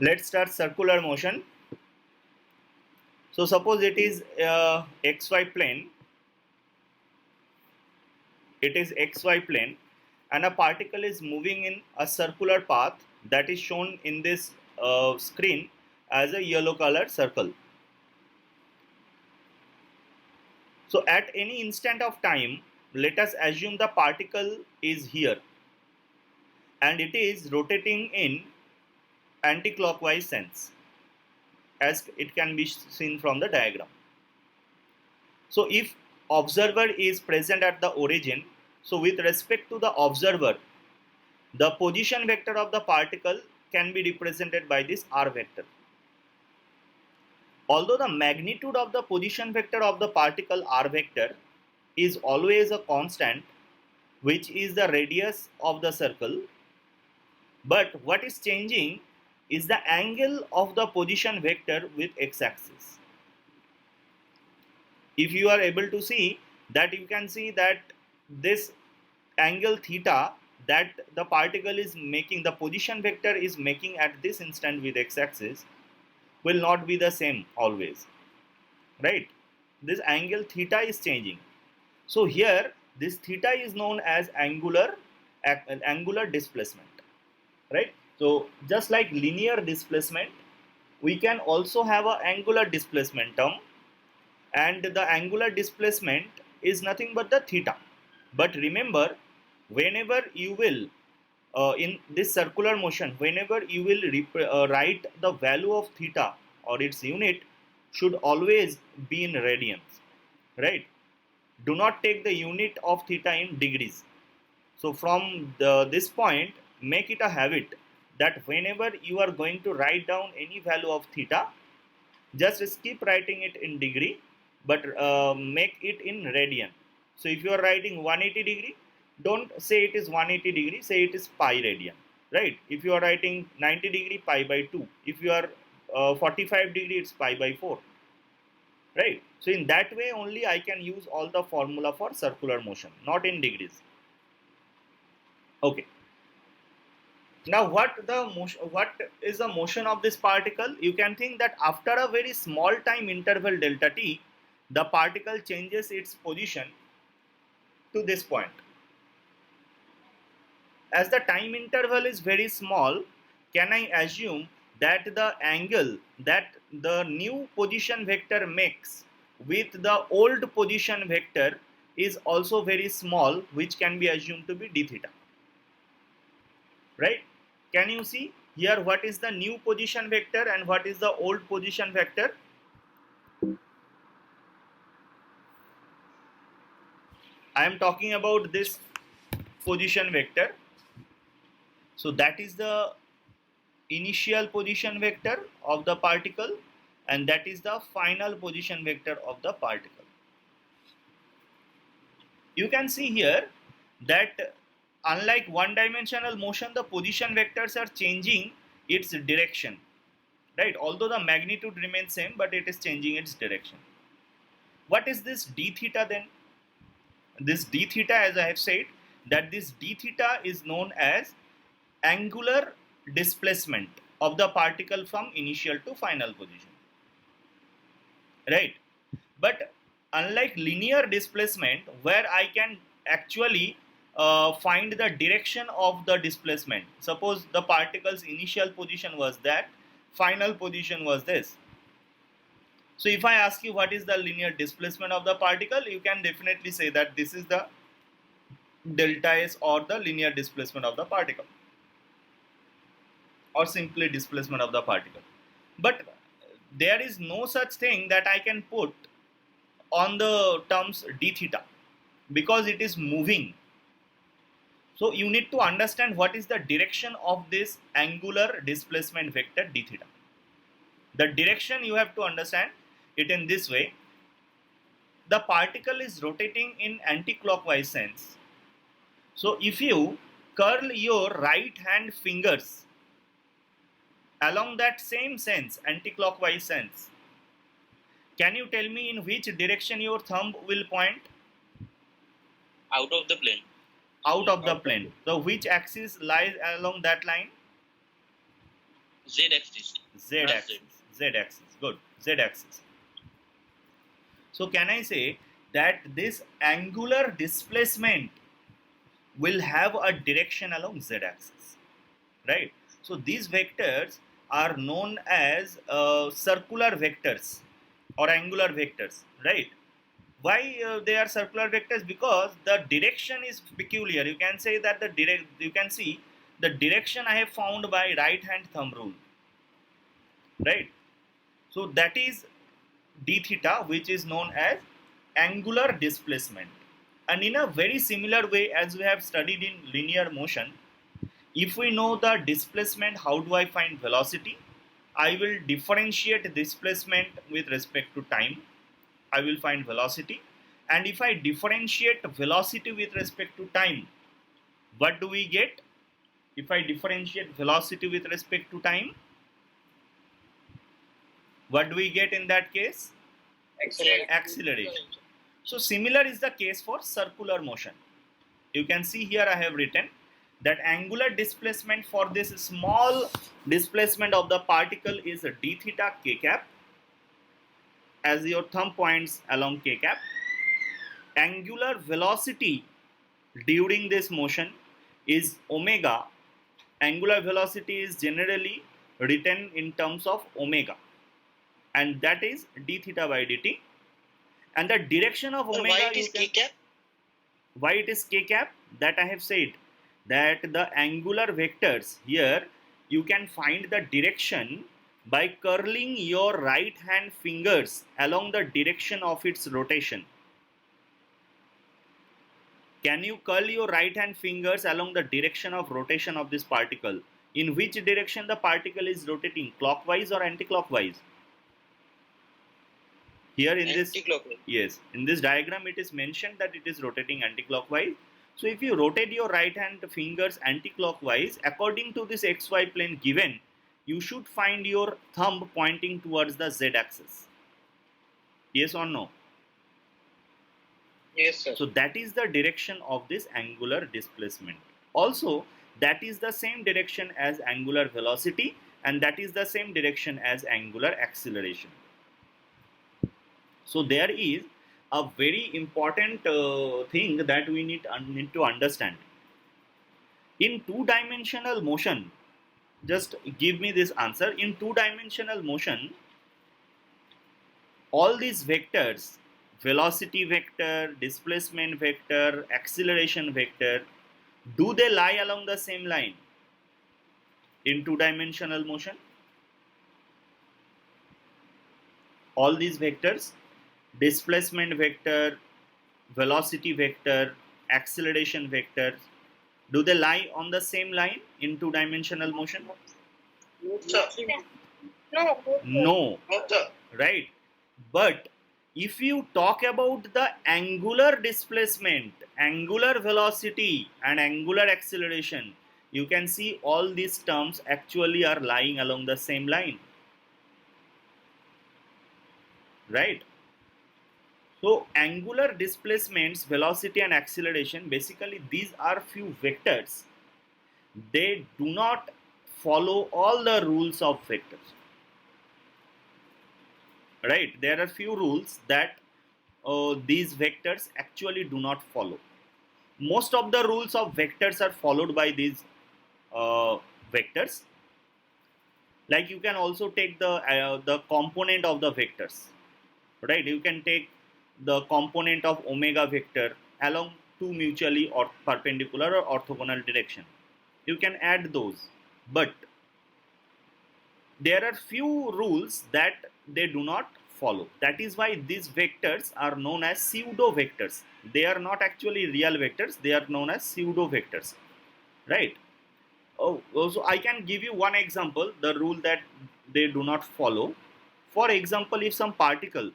Let's start circular motion. So suppose it is xy plane. It is xy plane, and a particle is moving in a circular path that is shown in this screen as a yellow colored circle. So at any instant of time, let us assume the particle is here and it is rotating in anti-clockwise sense, as it can be seen from the diagram. So if observer is present at the origin, so with respect to the observer, the position vector of the particle can be represented by this r vector. Although the magnitude of the position vector of the particle r vector is always a constant, which is the radius of the circle, but what is changing is the angle of the position vector with x-axis. If you are able to see that, you can see that this angle theta that the particle is making, the position vector is making at this instant with x-axis, will not be the same always, right? This angle theta is changing. So here this theta is known as angular displacement, right? So just like linear displacement, we can also have an angular displacement term, and the angular displacement is nothing but the theta. But remember, whenever you will in this circular motion, whenever you will write the value of theta or its unit, should always be in radians, right? Do not take the unit of theta in degrees. So from this point, make it a habit that whenever you are going to write down any value of theta, just keep writing it in degree, but make it in radian. So if you are writing 180 degree, don't say it is 180 degree, say it is pi radian, right? If you are writing 90 degree, pi by 2. If you are 45 degree, it's pi by 4, right? So in that way only I can use all the formula for circular motion, not in degrees. Okay. Now what is the motion of this particle? You can think that after a very small time interval delta t, the particle changes its position to this point. As the time interval is very small, can I assume that the angle that the new position vector makes with the old position vector is also very small, which can be assumed to be d theta, right? Can you see here what is the new position vector and what is the old position vector? I am talking about this position vector. So that is the initial position vector of the particle, and that is the final position vector of the particle. You can see here that unlike one dimensional motion, the position vectors are changing its direction, right? Although the magnitude remains same, but it is changing its direction. What is this d theta then? This d theta, as I have said, that this d theta is known as angular displacement of the particle from initial to final position, right? But unlike linear displacement, where I can actually find the direction of the displacement, suppose the particle's initial position was that, final position was this. So if I ask you what is the linear displacement of the particle, you can definitely say that this is the delta s, or the linear displacement of the particle, or simply displacement of the particle. But there is no such thing that I can put on the terms d theta, because it is moving. So you need to understand what is the direction of this angular displacement vector d theta. The direction you have to understand it in this way. The particle is rotating in anti-clockwise sense. So if you curl your right hand fingers along that same sense, anti-clockwise sense, can you tell me in which direction your thumb will point? Out of the plane. Out of the plane. So which axis lies along that line? Z axis. Z axis. Z axis. Good. Z axis. So can I say that this angular displacement will have a direction along Z axis, right? So these vectors are known as circular vectors or angular vectors, right? Why they are circular vectors? Because the direction is peculiar. You can say that you can see the direction I have found by right hand thumb rule, right? So that is d theta, which is known as angular displacement. And in a very similar way as we have studied in linear motion, if we know the displacement, how do I find velocity? I will differentiate displacement with respect to time. I will find velocity. And if I differentiate velocity with respect to time, what do we get? If I differentiate velocity with respect to time, what do we get in that case? Acceleration. So similar is the case for circular motion. You can see here I have written that angular displacement for this small displacement of the particle is d theta k cap, as your thumb points along k cap. Angular velocity during this motion is omega. Angular velocity is generally written in terms of omega, and that is d theta by dt. And the direction of omega, why it is k cap? Why it is k cap? That I have said that the angular vectors here, you can find the direction by curling your right hand fingers along the direction of its rotation. Can you curl your right hand fingers along the direction of rotation of this particle? In which direction the particle is rotating, clockwise or anti-clockwise? Here in this, yes, in this diagram it is mentioned that it is rotating anti-clockwise. So if you rotate your right hand fingers anti-clockwise, according to this xy plane given, you should find your thumb pointing towards the z axis. Yes or no? Yes, sir. So that is the direction of this angular displacement. Also, that is the same direction as angular velocity, and that is the same direction as angular acceleration. So there is a very important thing that we need to understand. In two-dimensional motion, just give me this answer. In two-dimensional motion, all these vectors, velocity vector, displacement vector, acceleration vector, do they lie along the same line in two-dimensional motion? All these vectors, displacement vector, velocity vector, acceleration vector, do they lie on the same line in two-dimensional motion? No, right? But if you talk about the angular displacement, angular velocity and angular acceleration, you can see all these terms actually are lying along the same line, right? So angular displacements, velocity and acceleration, basically these are few vectors. They do not follow all the rules of vectors, right? There are few rules that these vectors actually do not follow. Most of the rules of vectors are followed by these vectors. Like you can also take the component of the vectors, right? You can take the component of omega vector along two mutually or perpendicular or orthogonal direction. You can add those, but there are few rules that they do not follow. That is why these vectors are known as pseudo vectors. They are not actually real vectors, they are known as pseudo vectors, right? So I can give you one example, the rule that they do not follow. For example, if some particle,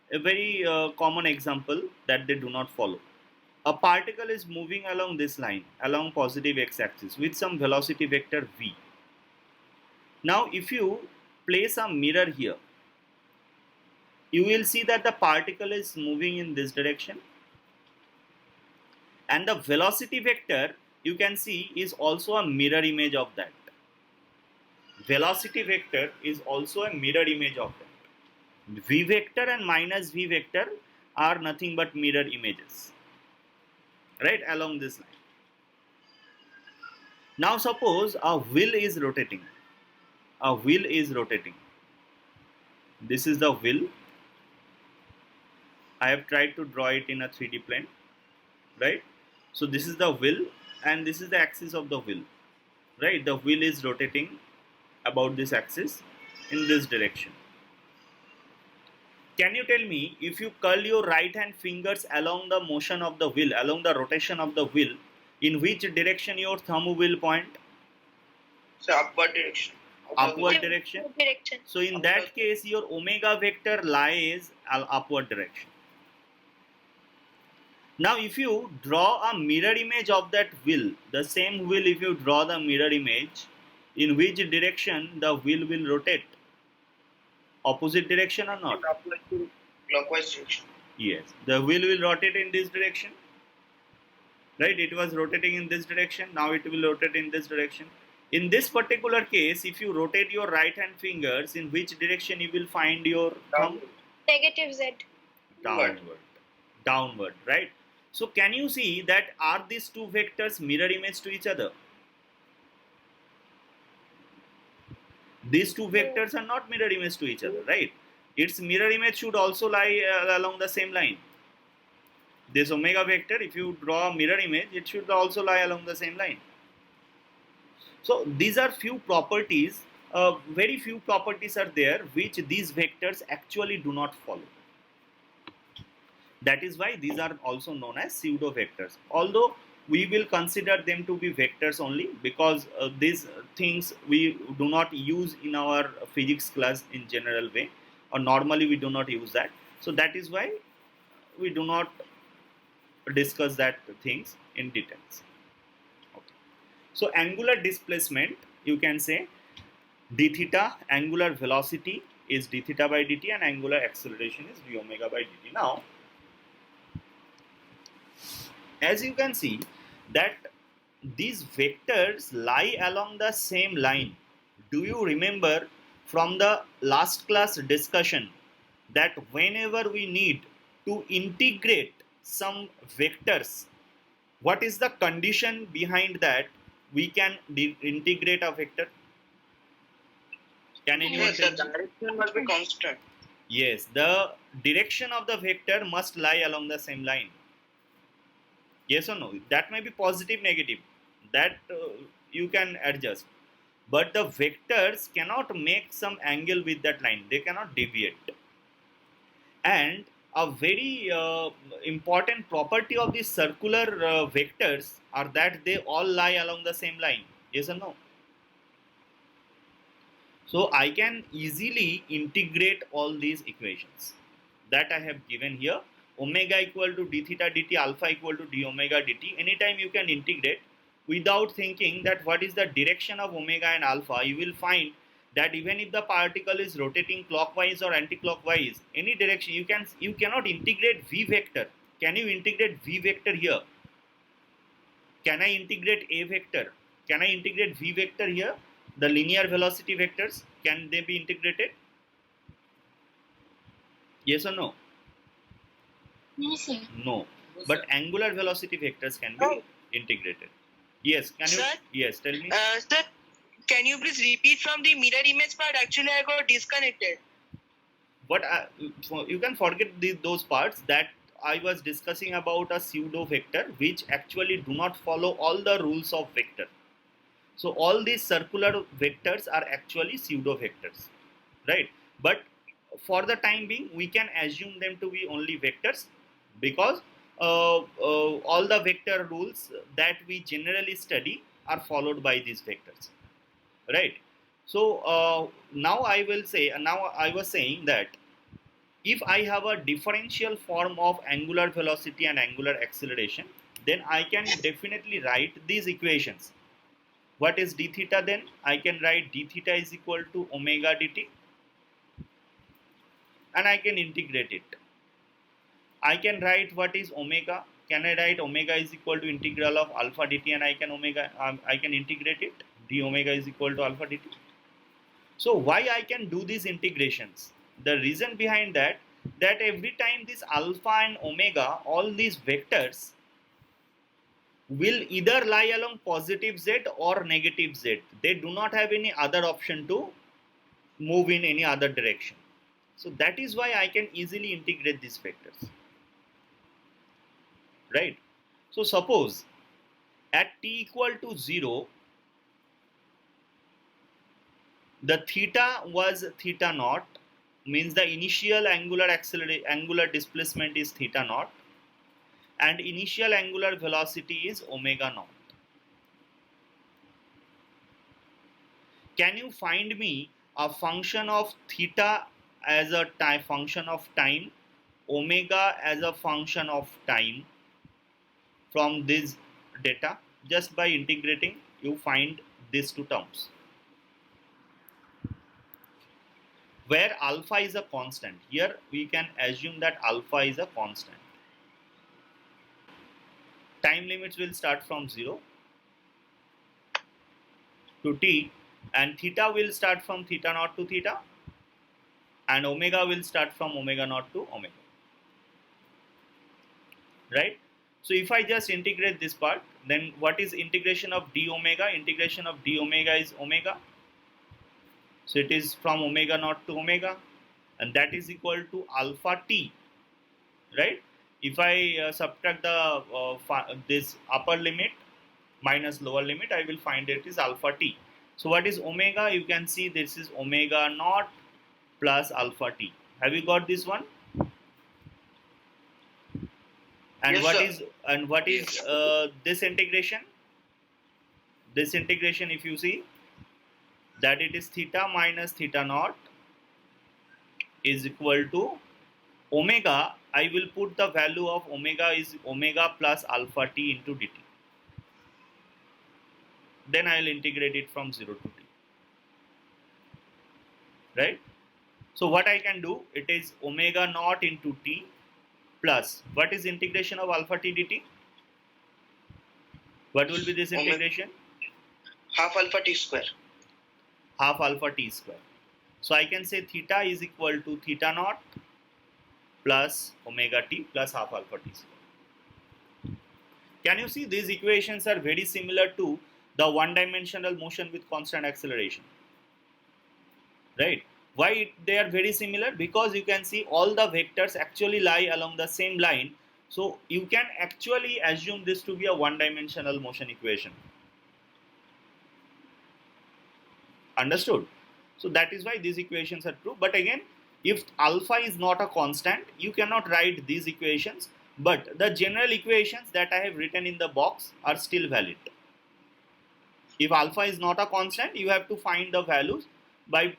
a very common example that they do not follow, a particle is moving along this line, along positive x-axis with some velocity vector v. Now if you place a mirror here, you will see that the particle is moving in this direction, and the velocity vector, you can see, is also a mirror image of that. velocity vector is also a mirror image of that. V vector and minus V vector are nothing but mirror images, right, along this line. Now suppose a wheel is rotating. A wheel is rotating. This is the wheel. I have tried to draw it in a 3D plane, right? So this is the wheel and this is the axis of the wheel, right? The wheel is rotating about this axis in this direction. Can you tell me, if you curl your right hand fingers along the motion of the wheel, along the rotation of the wheel, in which direction your thumb will point? So upward direction. Upward direction. So in that case, your omega vector lies upward direction. Now if you draw a mirror image of that wheel, the same wheel, if you draw the mirror image, in which direction the wheel will rotate? Opposite direction or not? Clockwise direction. Yes, the wheel will rotate in this direction, right? It was rotating in this direction, now it will rotate in this direction. In this particular case, if you rotate your right hand fingers, in which direction you will find your thumb? Negative Z. Downward, right? So can you see that are these two vectors mirror image to each other? These two vectors are not mirror image to each other, right? Its mirror image should also lie along the same line. This omega vector, if you draw a mirror image, it should also lie along the same line. So these are few properties, very few properties are there which these vectors actually do not follow. That is why these are also known as pseudo vectors. Although we will consider them to be vectors only, because these things we do not use in our physics class in general way, or normally we do not use that. So that is why we do not discuss that things in details. Okay. So angular displacement, you can say d theta, angular velocity is d theta by dt, and angular acceleration is d omega by dt. Now as you can see that these vectors lie along the same line. Do you remember from the last class discussion that whenever we need to integrate some vectors, what is the condition behind that we can integrate a vector? Can anyone Yes, tell the me? direction must be constant. Yes, the direction of the vector must lie along the same line. Yes or no? That may be positive, negative. That you can adjust. But the vectors cannot make some angle with that line. They cannot deviate. And a very important property of these circular vectors are that they all lie along the same line. Yes or no? So I can easily integrate all these equations that I have given here. Omega equal to d theta dt, alpha equal to d omega dt. Anytime you can integrate without thinking that what is the direction of omega and alpha. You will find that even if the particle is rotating clockwise or anti-clockwise, any direction, you cannot integrate v vector. Can you integrate v vector here? Can I integrate a vector? Can I integrate v vector here? The linear velocity vectors, can they be integrated? Yes or no? Yes, sir. No. But angular velocity vectors can be integrated. Yes, can you? Sir? Yes, tell me. Sir, can you please repeat from the mirror image part? Actually, I got disconnected. But you can forget those parts that I was discussing about a pseudo vector which actually do not follow all the rules of vector. So all these circular vectors are actually pseudo vectors, right? But for the time being, we can assume them to be only vectors, because all the vector rules that we generally study are followed by these vectors, right? So now I was saying that if I have a differential form of angular velocity and angular acceleration, then I can definitely write these equations. What is d theta then? I can write d theta is equal to omega dt, and I can integrate it. I can write what is omega. Can I write omega is equal to integral of alpha dt, and I can integrate it. D omega is equal to alpha dt. So why I can do these integrations? The reason behind that every time this alpha and omega, all these vectors will either lie along positive z or negative z. They do not have any other option to move in any other direction. So that is why I can easily integrate these vectors. Right? So suppose at t equal to 0, the theta was theta naught, means the initial angular displacement is theta naught, and initial angular velocity is omega naught. Can you find me a function of theta as a function of time, omega as a function of time from this data? Just by integrating, you find these two terms, where alpha is a constant. Here we can assume that alpha is a constant. Time limits will start from 0 to t, and theta will start from theta naught to theta, and omega will start from omega naught to omega. Right? So if I just integrate this part, then what is integration of d omega? Integration of d omega is omega. So it is from omega naught to omega, and that is equal to alpha t. Right? If I subtract the this upper limit minus lower limit, I will find it is alpha t. So what is omega? You can see this is omega naught plus alpha t. Have you got this one? And Yes, what is this integration? This integration, if you see, that it is theta minus theta naught is equal to omega. I will put the value of omega is omega plus alpha t into dt. Then I will integrate it from 0 to t. Right? So what I can do, it is omega naught into t plus, what is integration of alpha t dt? What will be this integration? half alpha t square. Half alpha t square. So I can say theta is equal to theta naught plus omega t plus half alpha t square. Can you see these equations are very similar to the one-dimensional motion with constant acceleration? Right? Why they are very similar? Because you can see all the vectors actually lie along the same line. So you can actually assume this to be a one-dimensional motion equation. Understood? So that is why these equations are true. But again, if alpha is not a constant, you cannot write these equations. But the general equations that I have written in the box are still valid. If alpha is not a constant, you have to find the values by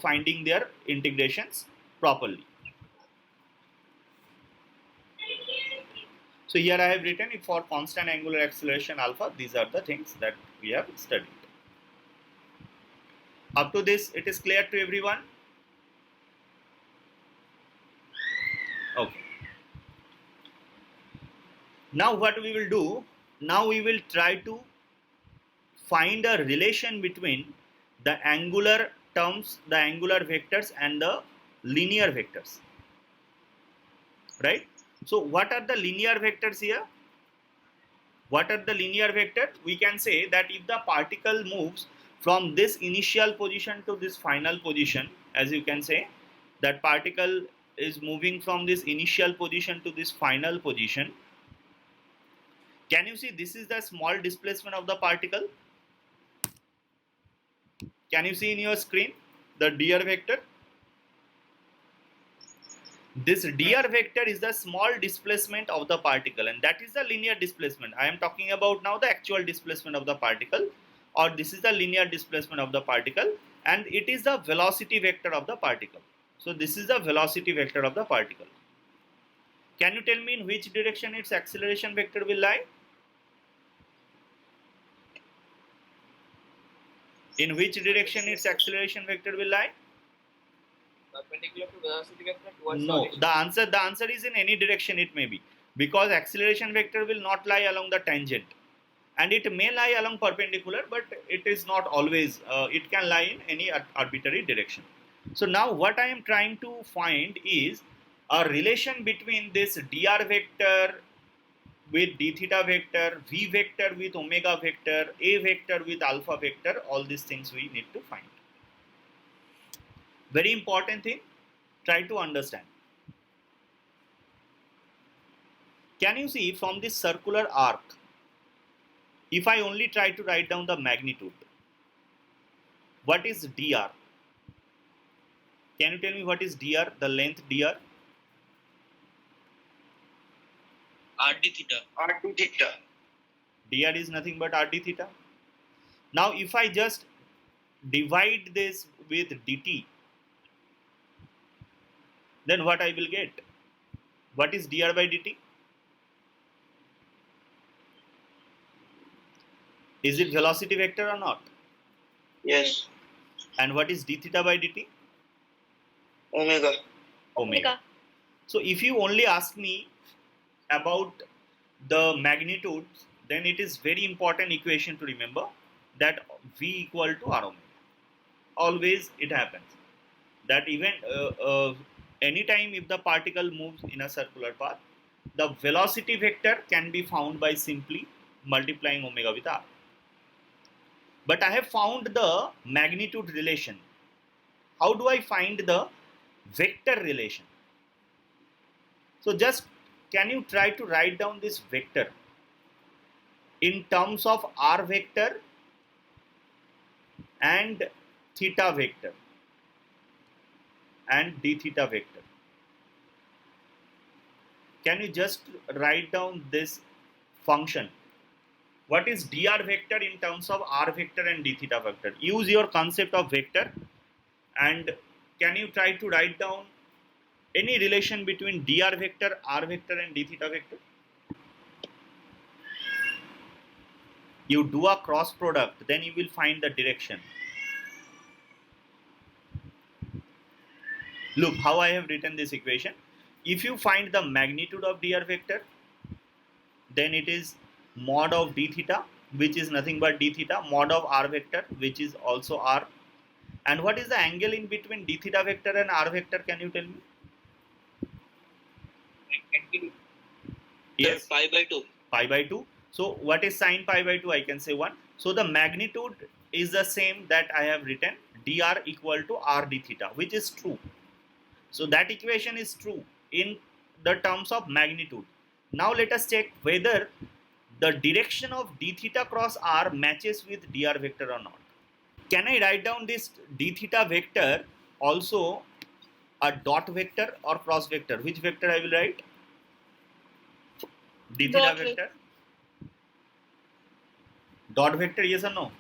finding their integrations properly. So here I have written it for constant angular acceleration alpha. These are the things that we have studied. Up to this, it is clear to everyone? Okay. Now what we will do, now we will try to find a relation between the angular terms, the angular vectors and the linear vectors. Right? So what are the linear vectors here? What are the linear vectors? We can say that if the particle moves from this initial position to this final position, as you can say, that particle is moving from this initial position to this final position. Can you see this is the small displacement of the particle? Can you see in your screen the dr vector? This dr vector is the small displacement of the particle, and that is the linear displacement. I am talking about now the actual displacement of the particle, or this is the linear displacement of the particle, and it is the velocity vector of the particle. So this is the velocity vector of the particle. Can you tell me in which direction its acceleration vector will lie? In which direction its acceleration vector will lie? Perpendicular to velocity vector towards No, origin. the answer is in any direction it may be, because acceleration vector will not lie along the tangent, and it may lie along perpendicular, but it is not always, it can lie in any arbitrary direction. So now what I am trying to find is a relation between this dr vector with d theta vector, v vector with omega vector, a vector with alpha vector. All these things we need to find. Very important thing, try to understand. Can you see from this circular arc, if I only try to write down the magnitude, what is dr? Can you tell me what is dr, the length dr? RD theta. R2 theta. Dr is nothing but rd theta. Now if I just divide this with dt, then what I will get? What is dr by dt? Is it velocity vector or not? Yes. And what is d theta by dt? Omega. Omega. So if you only ask me about the magnitude, then it is very important equation to remember, that v equal to r omega. Always it happens that even anytime if the particle moves in a circular path, the velocity vector can be found by simply multiplying omega with r. But I have found the magnitude relation. How do I find the vector relation? So just can you try to write down this vector in terms of r vector and theta vector and d theta vector? Can you just write down this function? What is dr vector in terms of r vector and d theta vector? Use your concept of vector, and can you try to write down any relation between dr vector, r vector and d theta vector? You do a cross product, then you will find the direction. Look how I have written this equation. If you find the magnitude of dr vector, then it is mod of d theta, which is nothing but d theta, mod of r vector, which is also r. And what is the angle in between d theta vector and r vector? Can you tell me? Yes, Pi by 2. pi by 2. So what is sine pi by 2? I can say 1. So the magnitude is the same that I have written, dr equal to r d theta, which is true. So that equation is true in the terms of magnitude. Now let us check whether the direction of d theta cross r matches with dr vector or not. Can I write down this d theta vector also a dot vector or cross vector? Which vector I will write? D theta Dot vector? Dot vector, yes or no?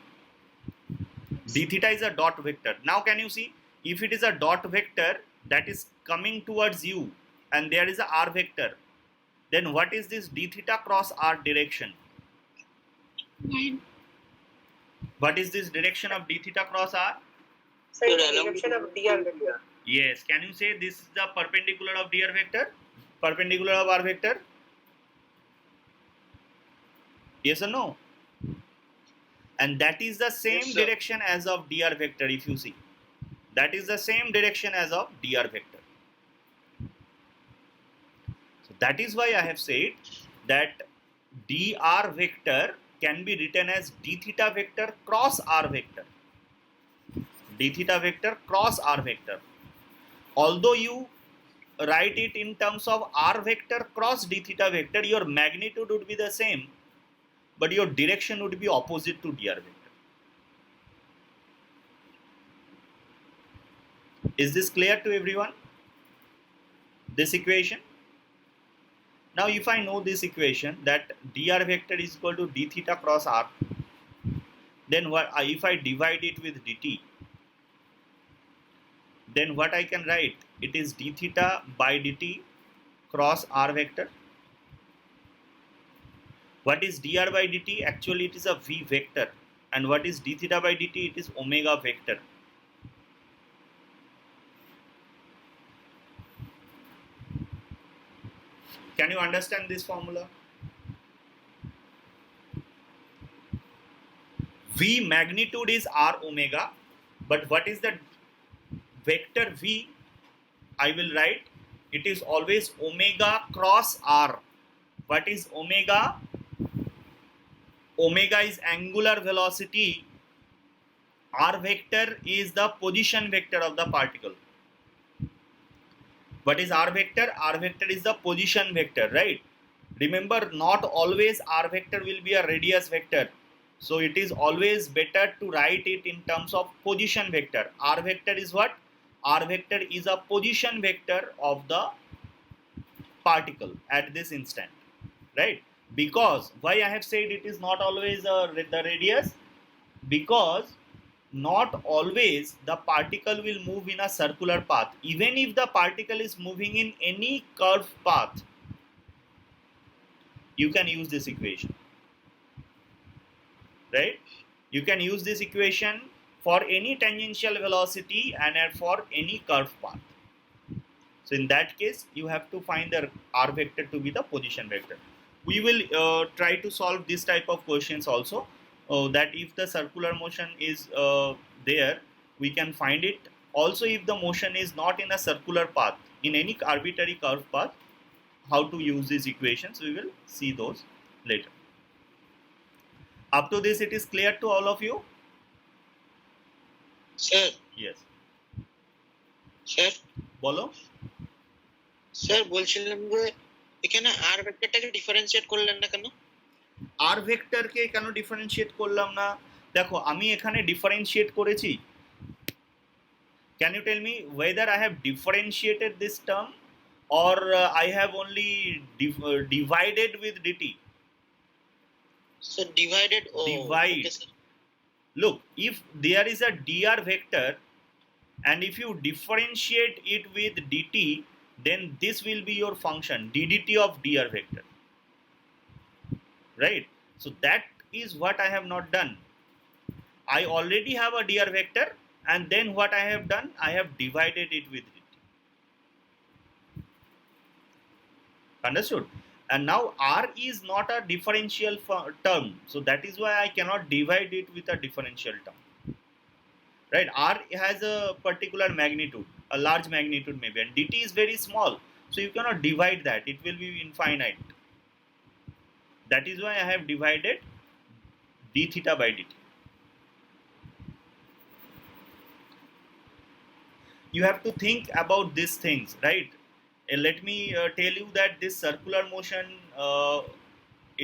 D theta is a dot vector. Now can you see, if it is a dot vector that is coming towards you and there is a r vector, then what is this d theta cross r direction? 9. What is this direction of d theta cross r? Sir, direction of dr vector. Yes, can you say this is the perpendicular of dr vector? Perpendicular of r vector? Yes or no? And that is the same Yes, sir. direction as of dr vector, if you see. That is the same direction as of dr vector. So that is why I have said that dr vector can be written as d theta vector cross r vector. D theta vector cross r vector. Although you write it in terms of r vector cross d theta vector, your magnitude would be the same, but your direction would be opposite to dr vector. Is this clear to everyone? This equation? Now if I know this equation that dr vector is equal to d theta cross r, then what if I divide it with dt, then what I can write? It is d theta by dt cross r vector. What is dr by dt? Actually it is a v vector. And what is d theta by dt? It is omega vector. Can you understand this formula? V magnitude is r omega, but what is the vector V? I will write it is always omega cross r. What is omega? Omega is angular velocity. R vector is the position vector of the particle. What is r vector? R vector is the position vector, right? Remember, not always r vector will be a radius vector. So it is always better to write it in terms of position vector. R vector is what? R vector is a position vector of the particle at this instant, right? Because why I have said it is not always the radius? Because not always the particle will move in a circular path. Even if the particle is moving in any curved path, you can use this equation, right? You can use this equation for any tangential velocity and for any curved path. So in that case, you have to find the r vector to be the position vector. We will try to solve this type of questions also, that if the circular motion is there, we can find it. Also, if the motion is not in a circular path, in any arbitrary curved path, how to use these equations, we will see those later. Up to this, it is clear to all of you? Sir, Yes. sir, বলো। Sir বলছিলাম যে এখানে আর ভেক্টরটাকে differentiate করলেন না কেন? আর ভেক্টরকে কেন differentiate করলাম না? দেখো, আমি এখানে ডিফারেন্সিয়েট করেছি। Can you tell me whether I have differentiated this term or I have only divided with dt? So divided. Oh, Divide. okay, sir. Look, if there is a dr vector and if you differentiate it with dt, then this will be your function ddt of dr vector, right? So that is what I have not done. I already have a dr vector, and then what I have done, I have divided it with dt. Understood? And now r is not a differential term, so that is why I cannot divide it with a differential term, right? R has a particular magnitude, a large magnitude maybe, and dt is very small, so you cannot divide that, it will be infinite. That is why I have divided d theta by dt. You have to think about these things, right? Let me tell you that this circular motion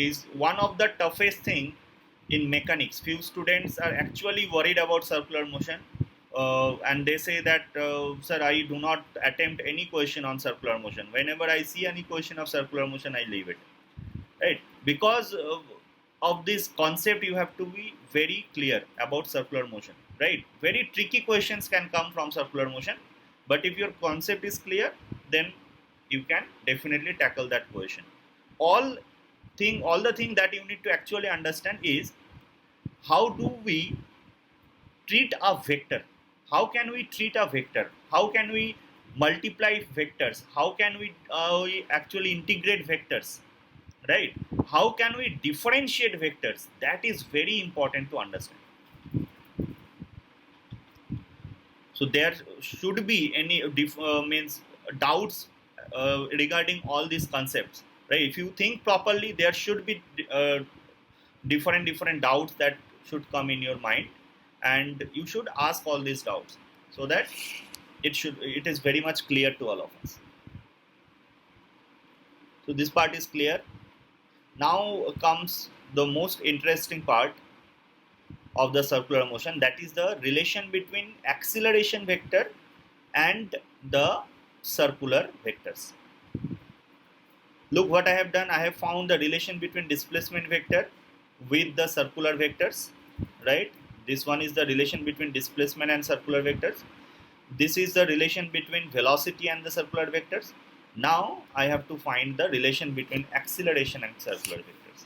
is one of the toughest thing in mechanics. Few students are actually worried about circular motion, and they say that sir, I do not attempt any question on circular motion. Whenever I see any question of circular motion, I leave it, right? Because of this concept, you have to be very clear about circular motion, right? Very tricky questions can come from circular motion, but if your concept is clear, then you can definitely tackle that question. All the thing that you need to actually understand is how do we treat a vector? How can we treat a vector? How can we multiply vectors? How can we actually integrate vectors, right? How can we differentiate vectors? That is very important to understand. So there should be any means doubts regarding all these concepts, right? If you think properly, there should be different doubts that should come in your mind, and you should ask all these doubts so that it is very much clear to all of us. So this part is clear. Now comes the most interesting part of the circular motion, that is the relation between acceleration vector and the circular vectors. Look what I have done. I have found the relation between displacement vector with the circular vectors, right? This one is the relation between displacement and circular vectors. This is the relation between velocity and the circular vectors. Now I have to find the relation between acceleration and circular vectors,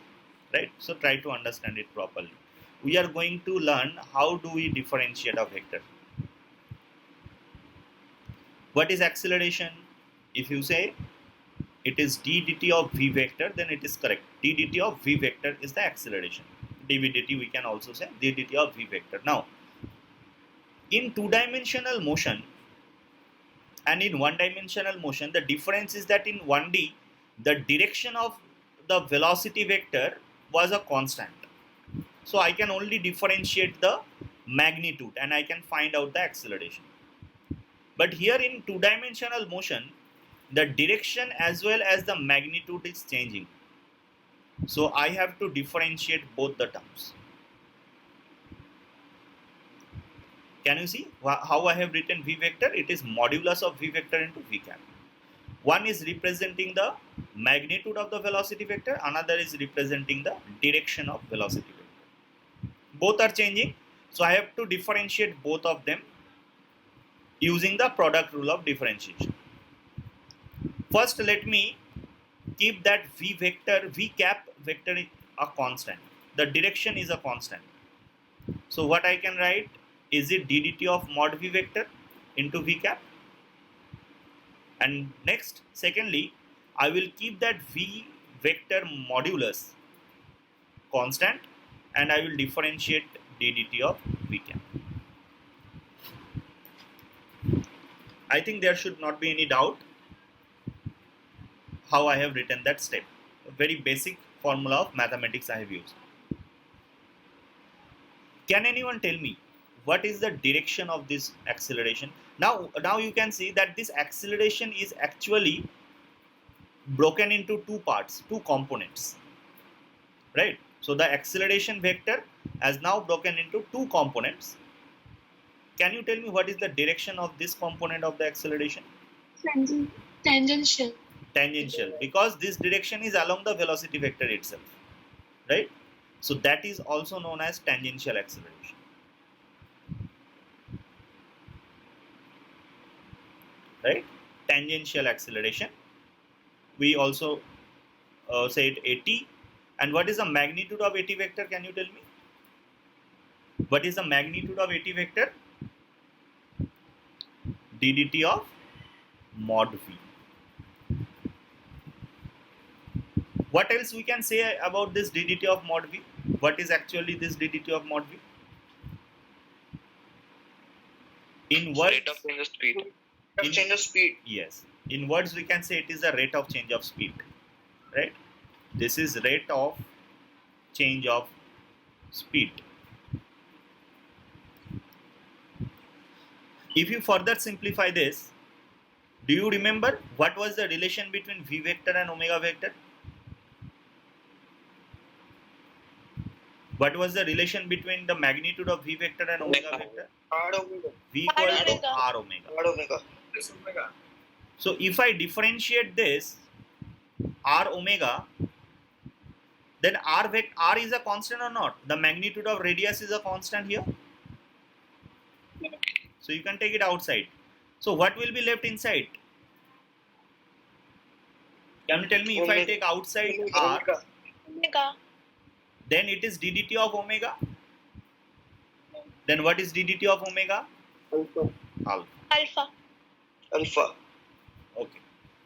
right? So try to understand it properly. We are going to learn how do we differentiate a vector. What is acceleration? If you say it is d dt of v vector, then it is correct. D dt of v vector is the acceleration. dv dt, we can also say d dt of v vector. Now, in two-dimensional motion and in one-dimensional motion, the difference is that in 1D, the direction of the velocity vector was a constant. So I can only differentiate the magnitude and I can find out the acceleration. But here in two-dimensional motion, the direction as well as the magnitude is changing. So I have to differentiate both the terms. Can you see how I have written v vector? It is modulus of v vector into v cap. One is representing the magnitude of the velocity vector, another is representing the direction of velocity vector. Both are changing, so I have to differentiate both of them using the product rule of differentiation. First, let me keep that v vector, v cap vector a constant. The direction is a constant. So what I can write, is it d dt of mod v vector into v cap? And next, secondly, I will keep that v vector modulus constant and I will differentiate d dt of v cap. I think there should not be any doubt how I have written that step. A very basic formula of mathematics I have used. Can anyone tell me what is the direction of this acceleration? Now you can see that this acceleration is actually broken into two parts, two components, right? So the acceleration vector has now broken into two components. Can you tell me what is the direction of this component of the acceleration? Tangential. Tangential, because this direction is along the velocity vector itself, right? So that is also known as tangential acceleration. Right? Tangential acceleration. We also say it AT. And what is the magnitude of AT vector? Can you tell me? What is the magnitude of AT vector? d dt of mod v. What else we can say about this d dt of mod v? What is actually this d dt of mod v? In words, Rate of change of speed. Change of speed. Yes. In words, we can say it is the rate of change of speed, right? This is rate of change of speed. If you further simplify this, do you remember what was the relation between v vector and omega vector? What was the relation between the magnitude of v vector and omega vector? R omega. V equal to r omega. R omega. This omega. So if I differentiate this r omega, then r is a constant or not? The magnitude of radius is a constant here. So you can take it outside. So what will be left inside? Can you tell me, if I take outside r, Omega. then it is d dt of omega? Then what is d dt of omega? Alpha. Alpha. Alpha. Alpha. Okay.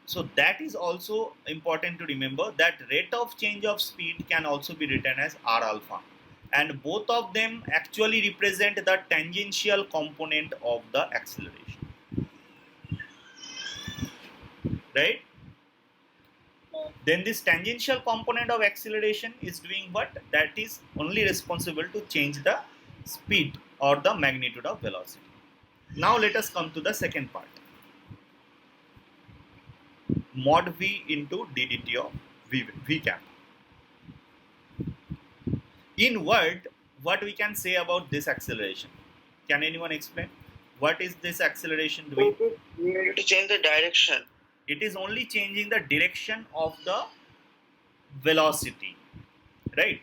So that is also important to remember, that rate of change of speed can also be written as r alpha. And both of them actually represent the tangential component of the acceleration. Right? Then this tangential component of acceleration is doing what? That is only responsible to change the speed or the magnitude of velocity. Now let us come to the second part. Mod v into d dt of v cap. In word, what we can say about this acceleration? Can anyone explain? What is this acceleration doing? We need to change the direction. It is only changing the direction of the velocity, right?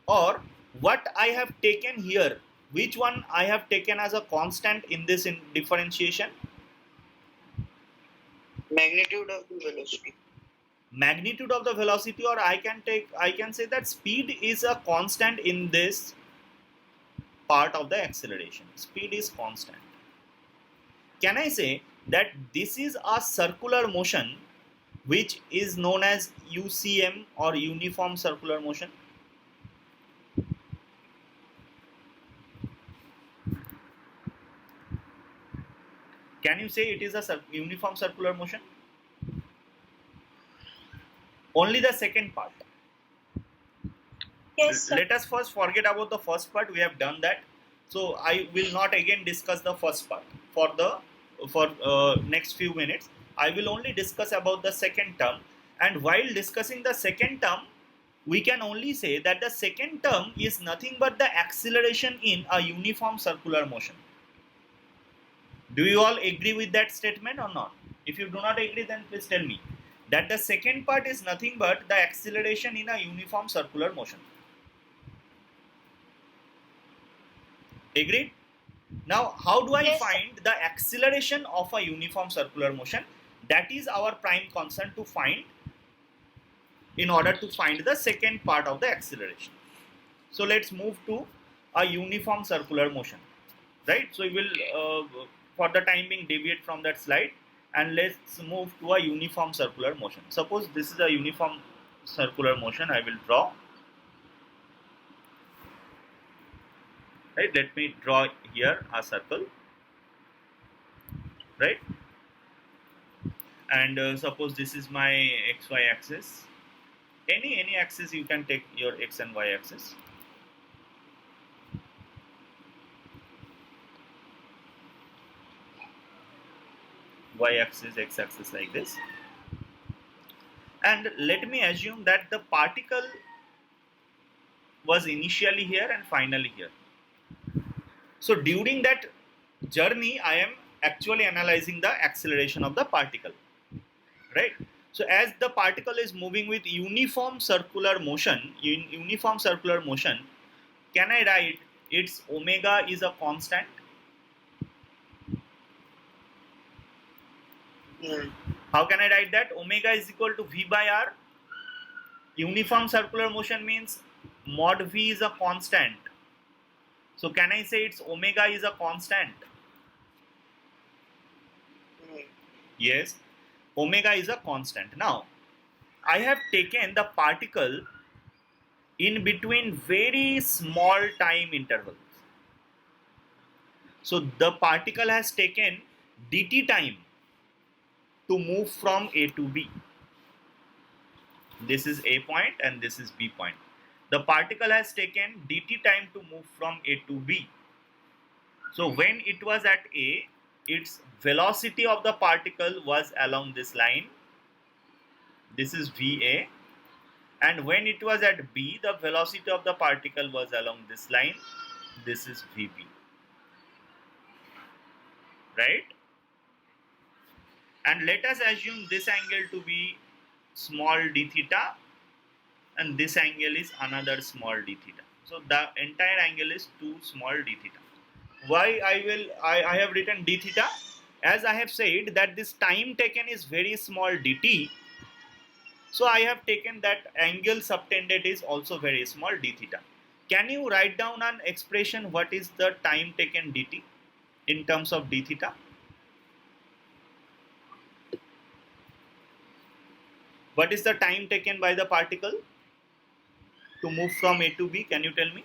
Or what I have taken here, which one I have taken as a constant in this differentiation? Magnitude of the velocity. Magnitude of the velocity, or I can say that speed is a constant in this part of the acceleration. Speed is constant. Can I say that this is a circular motion which is known as UCM or uniform circular motion? Can you say it is a uniform circular motion? Only the second part. Yes, sir. Let us first forget about the first part. We have done that, so I will not again discuss the first part for next few minutes. I will only discuss about the second term, and while discussing the second term, we can only say that the second term is nothing but the acceleration in a uniform circular motion. Do you all agree with that statement or not? If you do not agree, then please tell me that the second part is nothing but the acceleration in a uniform circular motion. Agreed? Now, how do I Yes, find the acceleration of a uniform circular motion? That is our prime concern to find in order to find the second part of the acceleration. So let's move to a uniform circular motion, right? So we will, for the time being, deviate from that slide and let's move to a uniform circular motion. Suppose this is a uniform circular motion. I will draw. Right, let me draw here a circle, right, and suppose this is my xy axis. Any axis you can take your x and y axis. Y axis, x axis, like this, and let me assume that the particle was initially here and finally here. So during that journey, I am actually analyzing the acceleration of the particle, right? So as the particle is moving with uniform circular motion, can I write its omega is a constant? How can I write that? Omega is equal to V by R. Uniform circular motion means mod V is a constant. So can I say its omega is a constant? Yes, omega is a constant. Now, I have taken the particle in between very small time intervals. So the particle has taken dt time to move from A to B. This is A point and this is B point. The particle has taken dt time to move from A to B. So when it was at A, its velocity of the particle was along this line. This is VA. And when it was at B, the velocity of the particle was along this line. This is VB. Right? And let us assume this angle to be small d theta, and this angle is another small d theta. So the entire angle is 2 small d theta. Why I have written d theta? As I have said that this time taken is very small dt. So I have taken that angle subtended is also very small d theta. Can you write down an expression what is the time taken dt in terms of d theta? What is the time taken by the particle to move from A to B? Can you tell me?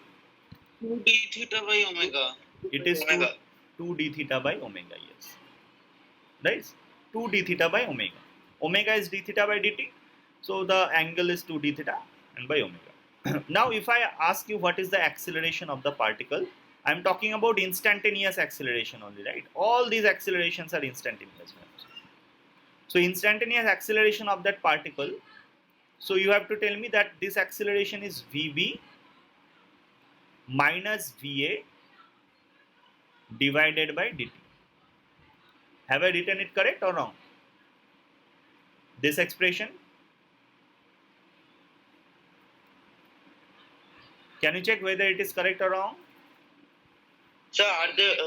2 d theta by omega. It is Omega. 2 d theta by omega, yes. Right? 2 d theta by omega. Omega is d theta by dt. So the angle is 2 d theta and by omega. Now if I ask you what is the acceleration of the particle, I am talking about instantaneous acceleration only, right? All these accelerations are instantaneous. So instantaneous acceleration of that particle. So you have to tell me that this acceleration is Vb minus Va divided by dt. Have I written it correct or wrong? This expression. Can you check whether it is correct or wrong? Sir, are they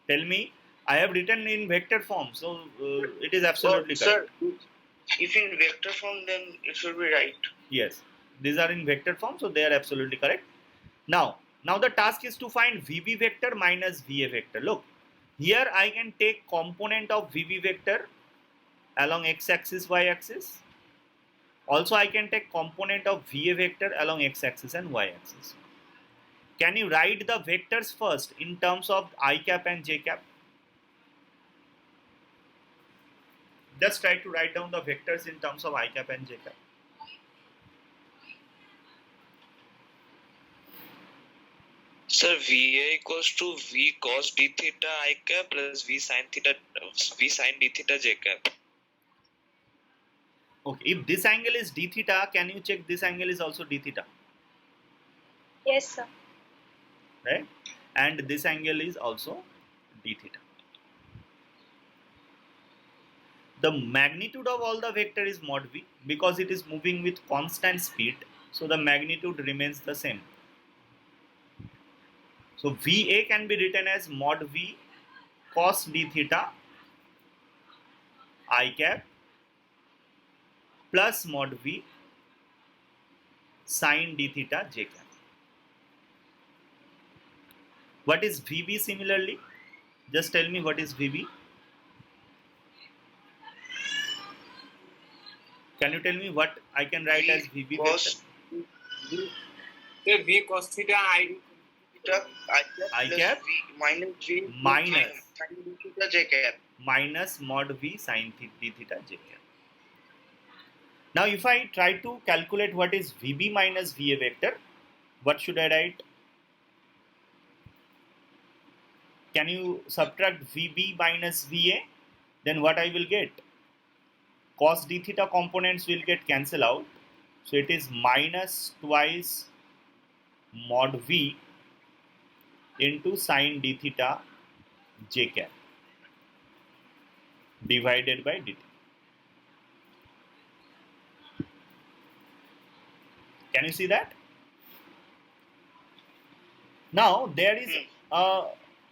Tell me. I have written in vector form, so it is absolutely correct. sir, if in vector form, then it should be right. Yes, these are in vector form, so they are absolutely correct. Now the task is to find Vb vector minus Va vector. Look, here I can take component of Vb vector along x-axis, y-axis. Also, I can take component of Va vector along x-axis and y-axis. Can you write the vectors first in terms of I cap and j cap? Just try to write down the vectors in terms of I cap and j cap. Sir, VA equals to V cos d theta I cap plus V sin d theta j cap. Okay, if this angle is d theta, can you check this angle is also d theta, Yes, sir. right? And this angle is also d theta. The magnitude of all the vector is mod v because it is moving with constant speed, so the magnitude remains the same. So VA can be written as mod v cos d theta I cap plus mod v sin d theta j cap. What is VB similarly? Just tell me what is VB. Can you tell me what I can write as VB cos vector? Sir, V cos theta theta I I cap cap plus V minus V minus sin d theta j cap. minus mod v sin d theta j cap. Now if I try to calculate what is VB minus VA vector, what should I write? Can you subtract VB minus VA? Then what I will get? Cos d theta components will get cancelled out. So it is minus twice mod V into sin d theta j cap divided by dt. Can you see that? Now there is a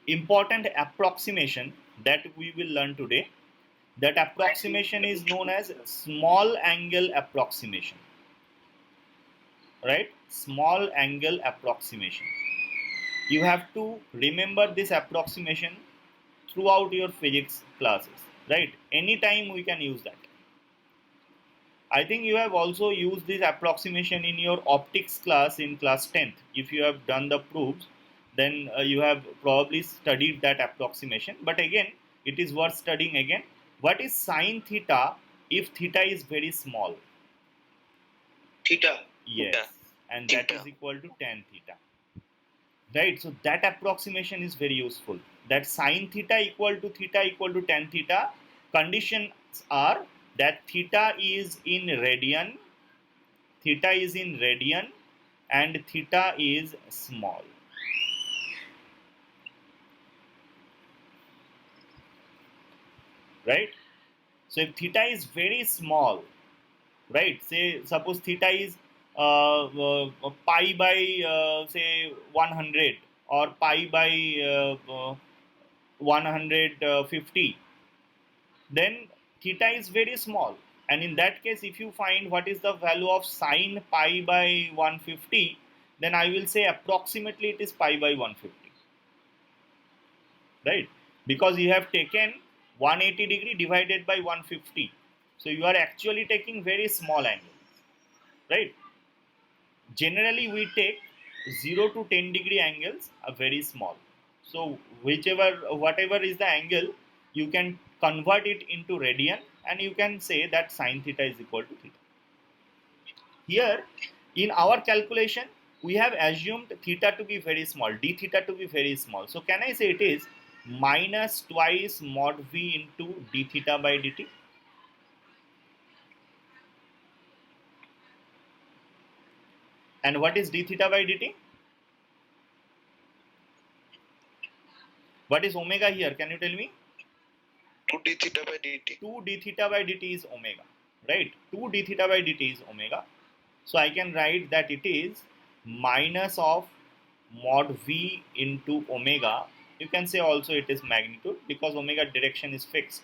important approximation that we will learn today. That approximation is known as small angle approximation, right? Small angle approximation. You have to remember this approximation throughout your physics classes, right? Anytime we can use that. I think you have also used this approximation in your optics class in class 10th. If you have done the proofs, then you have probably studied that approximation. But again, it is worth studying again. What is sine theta if theta is very small? Theta. Yes. Theta. And that Theta. is equal to tan theta. Right? So that approximation is very useful. That sine theta equal to tan theta. Conditions are that theta is in radian, and theta is small. Right? So if theta is very small, right? Say suppose theta is pi by say 100 or pi by 150, then theta is very small. And in that case, if you find what is the value of sine pi by 150, then I will say approximately it is pi by 150, right? Because you have taken 180 degree divided by 150. So you are actually taking very small angle, right? Generally, we take 0 to 10 degree angles are very small. So whatever is the angle, you can convert it into radian and you can say that sine theta is equal to theta. Here, in our calculation, we have assumed theta to be very small, d theta to be very small. So can I say it is minus twice mod v into d theta by dt? And what is d theta by dt? What is omega here? Can you tell me? 2d theta by dt. 2d theta by dt is omega, right? 2d theta by dt is omega. So I can write that it is minus of mod v into omega. You can say also it is magnitude because omega direction is fixed.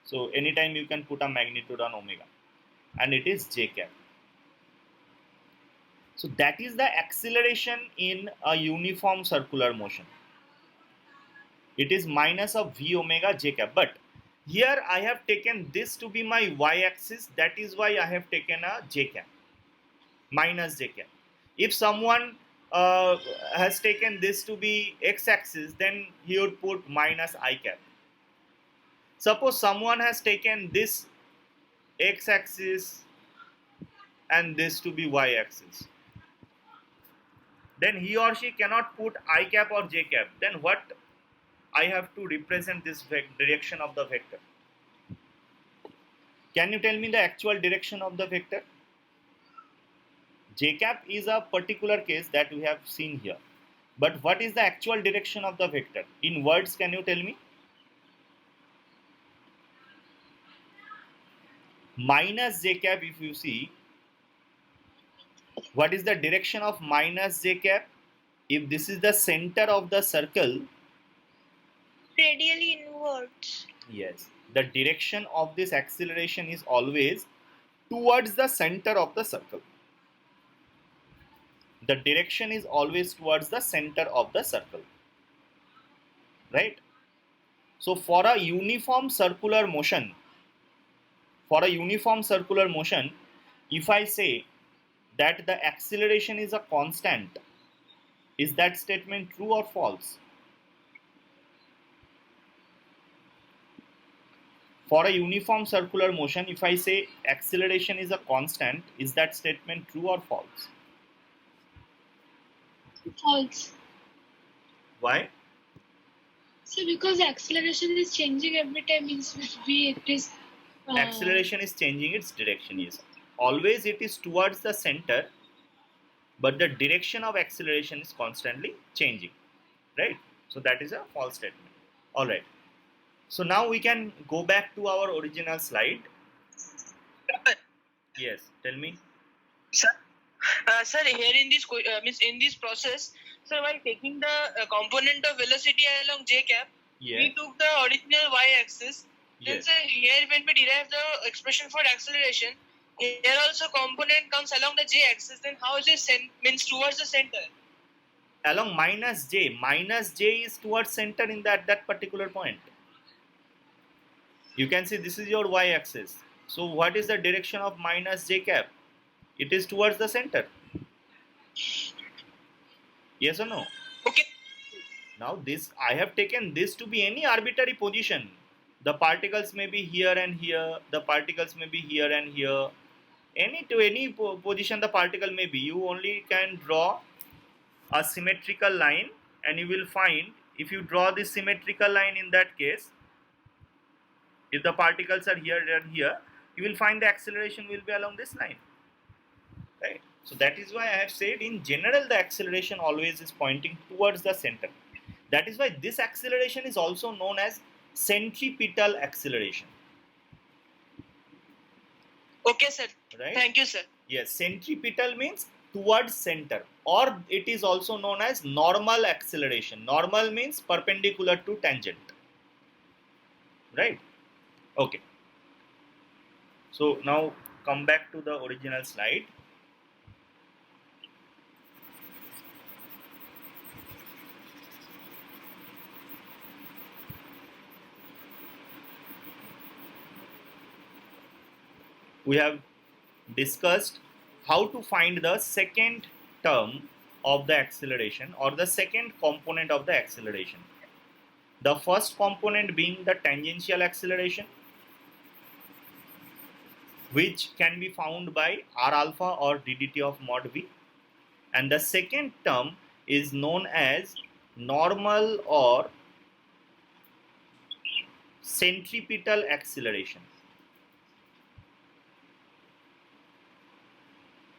So anytime you can put a magnitude on omega. And it is j cap. So that is the acceleration in a uniform circular motion. It is minus of v omega j cap. But here I have taken this to be my y-axis. That is why I have taken a j cap, minus j cap. If someone has taken this to be x-axis, then he would put minus I cap. Suppose someone has taken this x-axis and this to be y-axis. Then he or she cannot put I cap or j cap. Then what I have to represent this direction of the vector? Can you tell me the actual direction of the vector? J cap is a particular case that we have seen here. But what is the actual direction of the vector? In words, can you tell me? Minus j cap, if you see, what is the direction of minus j cap? If this is the center of the circle, Radially inwards. yes, the direction of this acceleration is always towards the center of the circle. The direction is always towards the center of the circle, right? So for a uniform circular motion, if I say that the acceleration is a constant, is that statement true or false? For a uniform circular motion, if I say acceleration is a constant, is that statement true or false? False. Why? So because the acceleration is changing every time, means with v it is. Acceleration is changing its direction, yes. Always it is towards the center, but the direction of acceleration is constantly changing, right? So that is a false statement. All right. So now we can go back to our original slide. Yes, tell me. Sir, here in this means in this process, sir, while taking the component of velocity along j cap, Yeah. we took the original y-axis. Then, Yes. sir, here when we derive the expression for acceleration, here also component comes along the j-axis. Then how is it means towards the center? Along minus j. Minus j is towards center in that particular point. You can see this is your y-axis. So what is the direction of minus j cap? It is towards the center. Yes or no? Okay. Now this, I have taken this to be any arbitrary position. The particles may be here and here. The particles may be here and here. Any position the particle may be. You only can draw a symmetrical line, and you will find, if you draw this symmetrical line in that case, if the particles are here and here, you will find the acceleration will be along this line, right? So that is why I have said in general the acceleration always is pointing towards the center. That is why this acceleration is also known as centripetal acceleration, Okay, sir. right? Thank you, sir. Yes, centripetal means towards center, or it is also known as normal acceleration. Normal means perpendicular to tangent, right? Okay. So now come back to the original slide. We have discussed how to find the second term of the acceleration or the second component of the acceleration. The first component being the tangential acceleration, which can be found by r alpha or ddt of mod v, and the second term is known as normal or centripetal acceleration,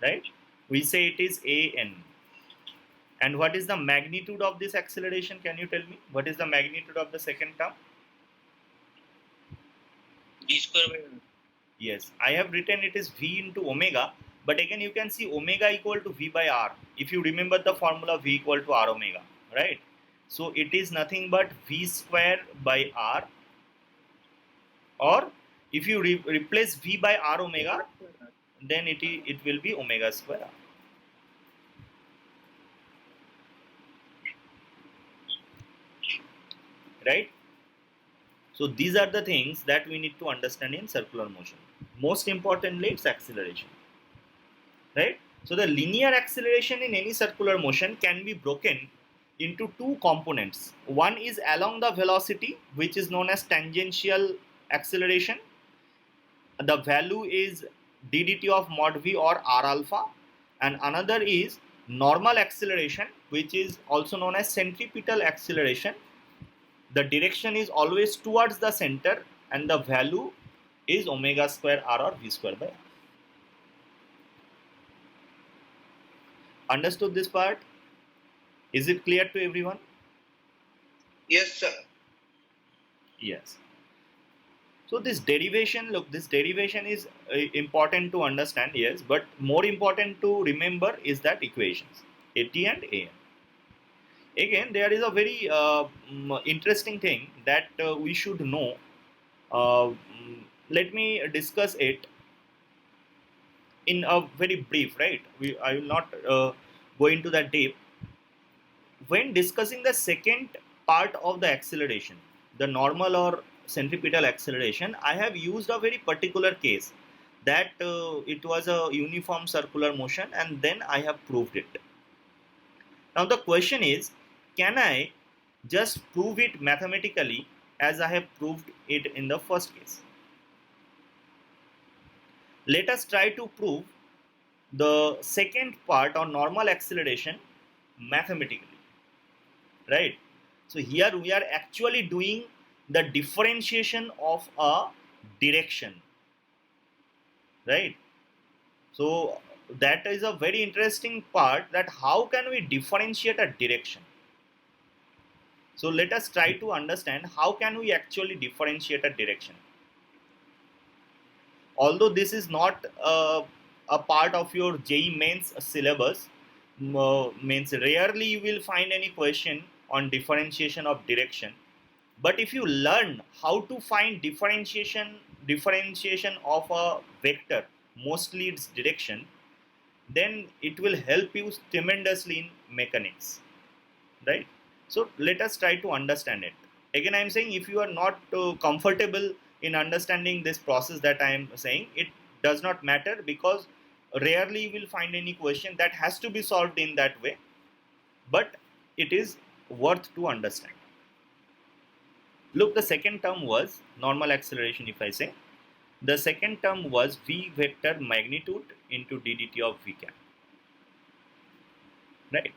right? We say it is an. And what is the magnitude of this acceleration? Can you tell me what is the magnitude of the second term? E square by Yes, I have written it is v into omega, but again you can see omega equal to v by r. If you remember the formula, v equal to r omega, right? So it is nothing but v square by r, or if you replace v by r omega, then it will be omega square r. Right? So these are the things that we need to understand in circular motion. Most importantly, it's acceleration. Right? So the linear acceleration in any circular motion can be broken into two components. One is along the velocity, which is known as tangential acceleration, the value is d dt of mod v or r alpha, and another is normal acceleration, which is also known as centripetal acceleration. The direction is always towards the center and the value is omega square r or v square by r. Understood this part? Is it clear to everyone? Yes, sir. Yes. So this derivation, look, this derivation is important to understand, yes, but more important to remember is that equations, AT and AN. Again, there is a very interesting thing that we should know. Let me discuss it in a very brief, right? I will not go into that deep. When discussing the second part of the acceleration, the normal or centripetal acceleration, I have used a very particular case that it was a uniform circular motion, and then I have proved it. Now the question is, can I just prove it mathematically as I have proved it in the first case? Let us try to prove the second part or normal acceleration mathematically, right? So here we are actually doing the differentiation of a direction, right? So that is a very interesting part, that how can we differentiate a direction. So let us try to understand how can we actually differentiate a direction. Although this is not a part of your JEE mains syllabus, means rarely you will find any question on differentiation of direction. But if you learn how to find differentiation of a vector, mostly its direction, then it will help you tremendously in mechanics, right? So let us try to understand it. Again, I am saying, if you are not comfortable in understanding this process that I am saying, it does not matter, because rarely you will find any question that has to be solved in that way, but it is worth to understand. Look, the second term was normal acceleration. If I say, the second term was v vector magnitude into d dt of v cap, right?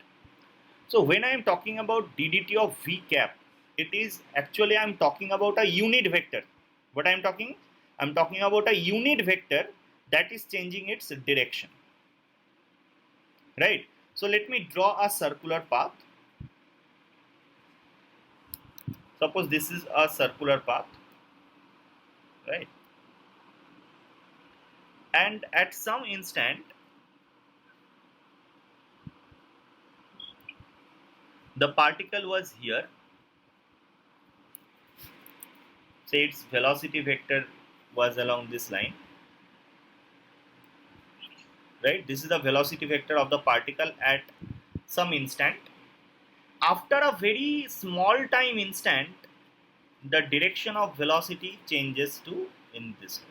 So when I am talking about d dt of v cap, it is actually I am talking about a unit vector. What I am talking? I am talking about a unit vector that is changing its direction, right? So let me draw a circular path. Suppose this is a circular path, right? And at some instant, the particle was here. Say its velocity vector was along this line, right? This is the velocity vector of the particle at some instant. After a very small time instant, the direction of velocity changes to in this way.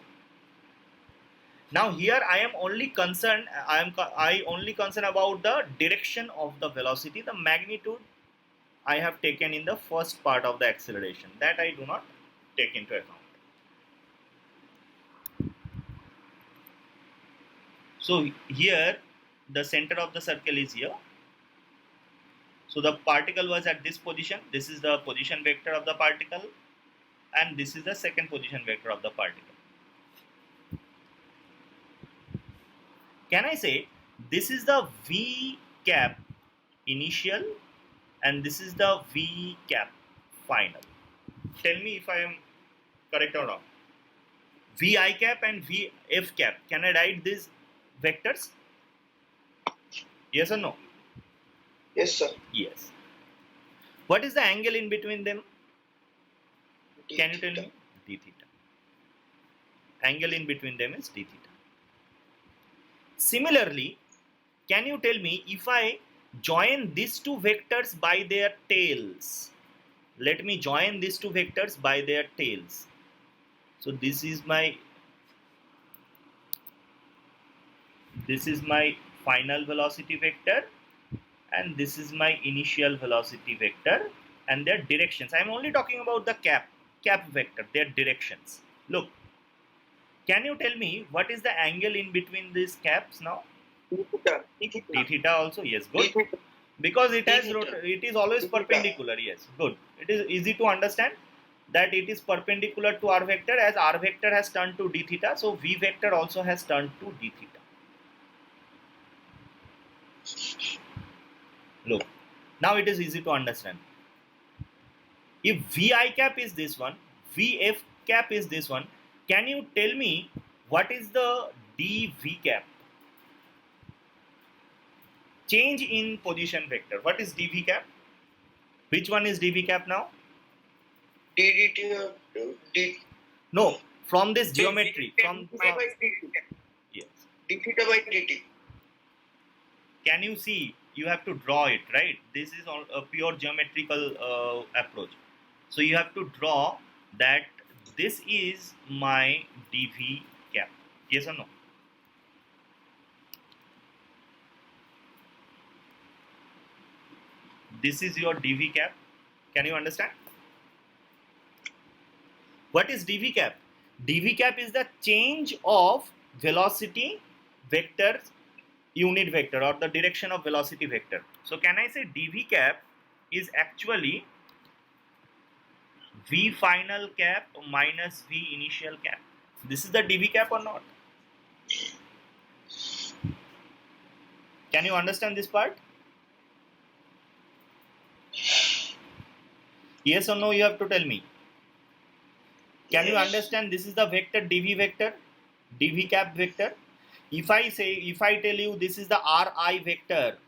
Now here I am only concerned, I only concerned about the direction of the velocity. The magnitude I have taken in the first part of the acceleration, that I do not take into account. So here the center of the circle is here. So the particle was at this position. This is the position vector of the particle, and this is the second position vector of the particle. Can I say this is the v cap initial and this is the v cap final? Tell me if I am correct or not. Vi cap and vf cap, can I write these vectors? Yes or no? Yes, sir. Yes. What is the angle in between them? D Can you tell theta. me? D theta. Angle in between them is d theta. Similarly, can you tell me if I join these two vectors by their tails? Let me join these two vectors by their tails. So this is my final velocity vector, and this is my initial velocity vector, and their directions. I am only talking about the cap vector, their directions. Look, can you tell me what is the angle in between these caps now? D theta. D theta also, yes, good. D theta. Because it has D theta. it is always D theta. perpendicular, yes, good. It is easy to understand that it is perpendicular to r vector, as r vector has turned to d theta, so v vector also has turned to d theta. Look, now it is easy to understand. If vi cap is this one, vf cap is this one, can you tell me what is the dv cap? Change in position vector. What is dv cap? Which one is dv cap now? D theta. D. No, from this geometry. From yes. D theta by dt. Can you see? You have to draw it, right? This is a pure geometrical approach. So you have to draw that this is my dv cap. Yes or no? This is your dv cap. Can you understand? What is dv cap? dv cap is the change of velocity vector, unit vector, or the direction of velocity vector. So can I say dv cap is actually v final cap minus v initial cap? This is the dv cap or not? Can you understand this part? Yes or no, you have to tell me. Can you Yes. understand this is the vector dv vector, dv cap vector? If I tell you this is the ri vector,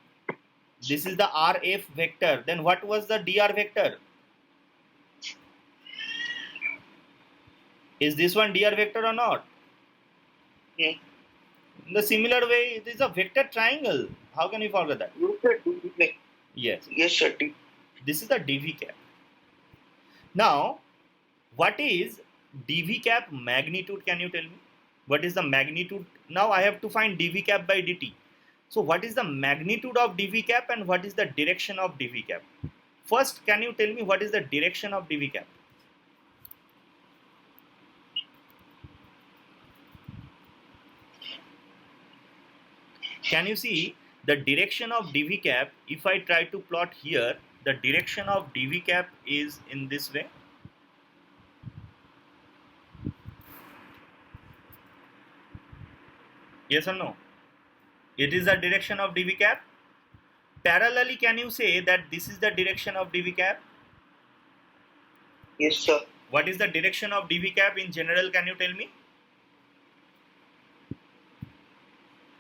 this is the rf vector, then what was the dr vector? Is this one dr vector or not? Yeah. In the similar way, it is a vector triangle. How can you forget that? Yes. Yes, sir. D. This is the dv cap. Now, what is dv cap magnitude? Can you tell me? What is the magnitude? Now I have to find dv cap by dt. So what is the magnitude of dv cap and what is the direction of dv cap? First, can you tell me what is the direction of dv cap? Can you see the direction of dv cap? If I try to plot here, the direction of dv cap is in this way. Yes or no? It is the direction of dv cap. Parallelly, can you say that this is the direction of dv cap? Yes, sir. What is the direction of dv cap in general? Can you tell me?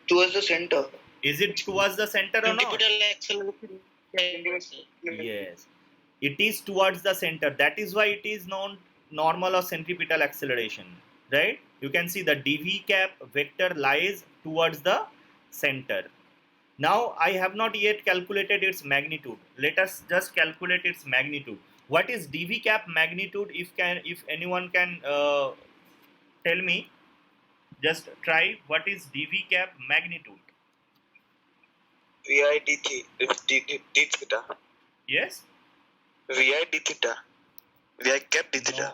Towards the center. Is it towards the center or not? Centripetal acceleration. Yes, it is towards the center. That is why it is known normal or centripetal acceleration, right? You can see the dv cap vector lies towards the center. Now I have not yet calculated its magnitude. Let us just calculate its magnitude. What is dv cap magnitude? If anyone can tell me, just try. What is dv cap magnitude? Vi d theta. Yes. Vi d theta. Vi cap d theta. No.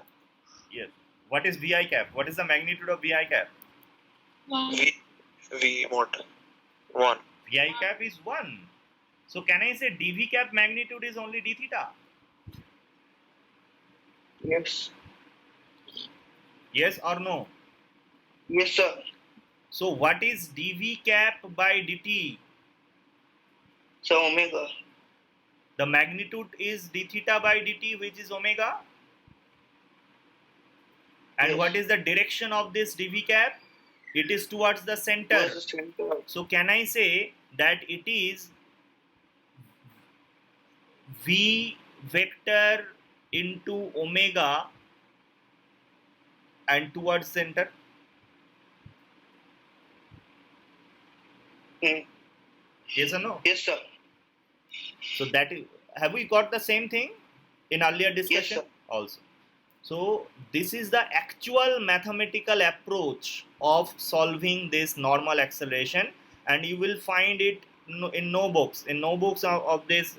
Yes. What is vi cap? What is the magnitude of vi cap? Wow. V what? 1. Vi cap is 1. So can I say dv cap magnitude is only d theta? Yes. Yes or no? Yes, sir. So what is dv cap by dt? So omega. The magnitude is d theta by dt, which is omega. And Yes. what is the direction of this dv cap? It is towards the center. Towards the center. So can I say that it is v vector into omega and towards center? Hmm. Yes or no? Yes, sir. So that is, have we got the same thing in earlier discussion? sir. Also. So this is the actual mathematical approach of solving this normal acceleration, and you will find it in no books. In no books of this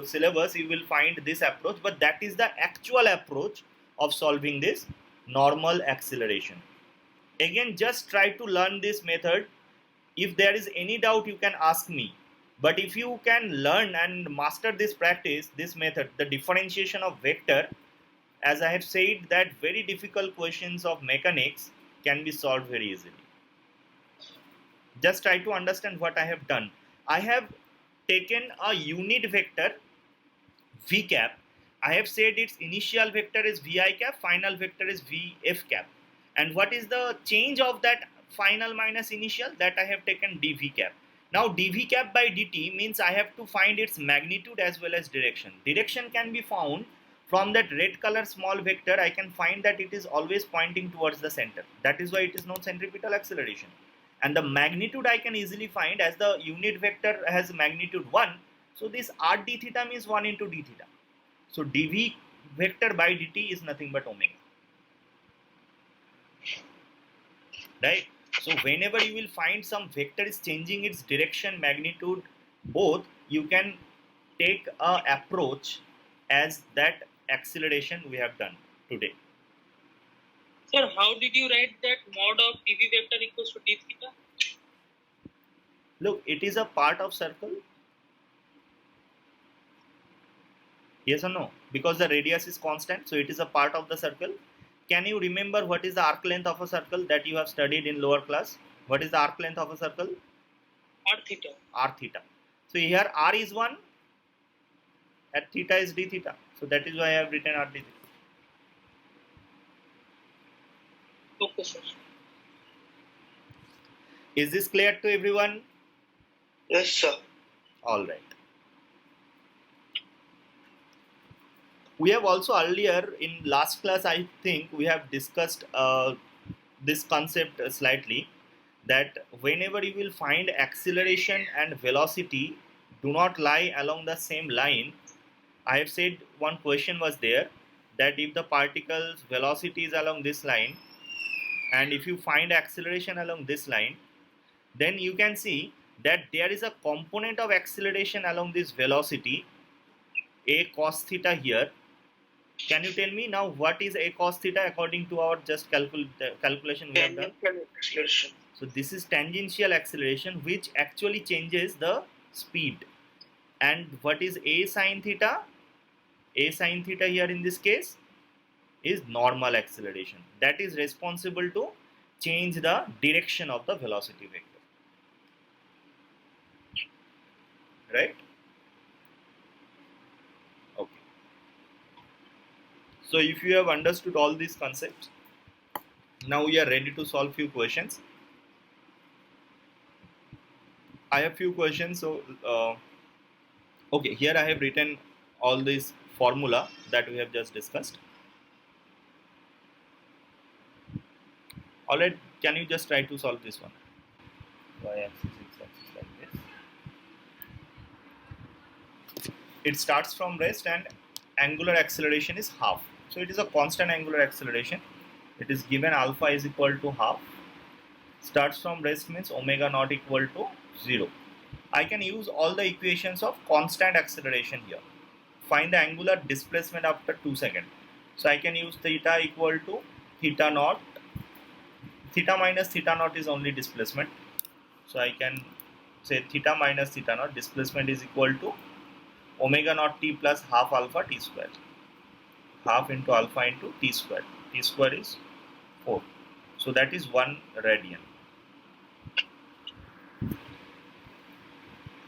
syllabus you will find this approach, but that is the actual approach of solving this normal acceleration. Again, just try to learn this method. If there is any doubt, you can ask me. But if you can learn and master this practice, this method, the differentiation of vector, as I have said, that very difficult questions of mechanics can be solved very easily. Just try to understand what I have done. I have taken a unit vector v cap. I have said its initial vector is vi cap, final vector is vf cap. And what is the change of that final minus initial? That I have taken dv cap. Now dv cap by dt means I have to find its magnitude as well as direction. Direction can be found from that red color small vector. I can find that it is always pointing towards the center. That is why it is known centripetal acceleration. And the magnitude I can easily find, as the unit vector has magnitude 1. So this r d theta means 1 into d theta. So dv vector by dt is nothing but omega. Right? So whenever you will find some vector is changing its direction, magnitude, both, you can take a approach as that acceleration we have done today. Sir, how did you write that mod of dv vector equals to d theta? Look, it is a part of circle. Yes or no? Because the radius is constant, so it is a part of the circle. Can you remember what is the arc length of a circle that you have studied in lower class? What is the arc length of a circle? R theta. R theta. So here r is 1 and theta is d theta. So that is why I have written r d theta. Okay, sir. Is this clear to everyone? Yes, sir. All right. We have also earlier in last class, I think we have discussed this concept slightly, that whenever you will find acceleration and velocity do not lie along the same line. I have said one question was there, that if the particle's velocity is along this line and if you find acceleration along this line, then you can see that there is a component of acceleration along this velocity, a cos theta here. Can you tell me now what is a cos theta according to our just calculation we have done? Acceleration. So this is tangential acceleration, which actually changes the speed. And what is a sine theta? A sine theta here in this case is normal acceleration. That is responsible to change the direction of the velocity vector. Right? Okay. So if you have understood all these concepts, now we are ready to solve few questions. I have few questions. So okay, here I have written all this formula that we have just discussed. Alright, can you just try to solve this one? Y-axis, x-axis like this. It starts from rest and angular acceleration is half. So it is a constant angular acceleration. It is given alpha is equal to half. Starts from rest means omega not equal to 0. I can use all the equations of constant acceleration here. Find the angular displacement after 2 seconds. So I can use theta equal to theta naught. Theta minus theta naught is only displacement. So I can say theta minus theta naught, displacement is equal to omega naught t plus half alpha t square. Half into alpha into t square. T square is 4. So that is 1 radian.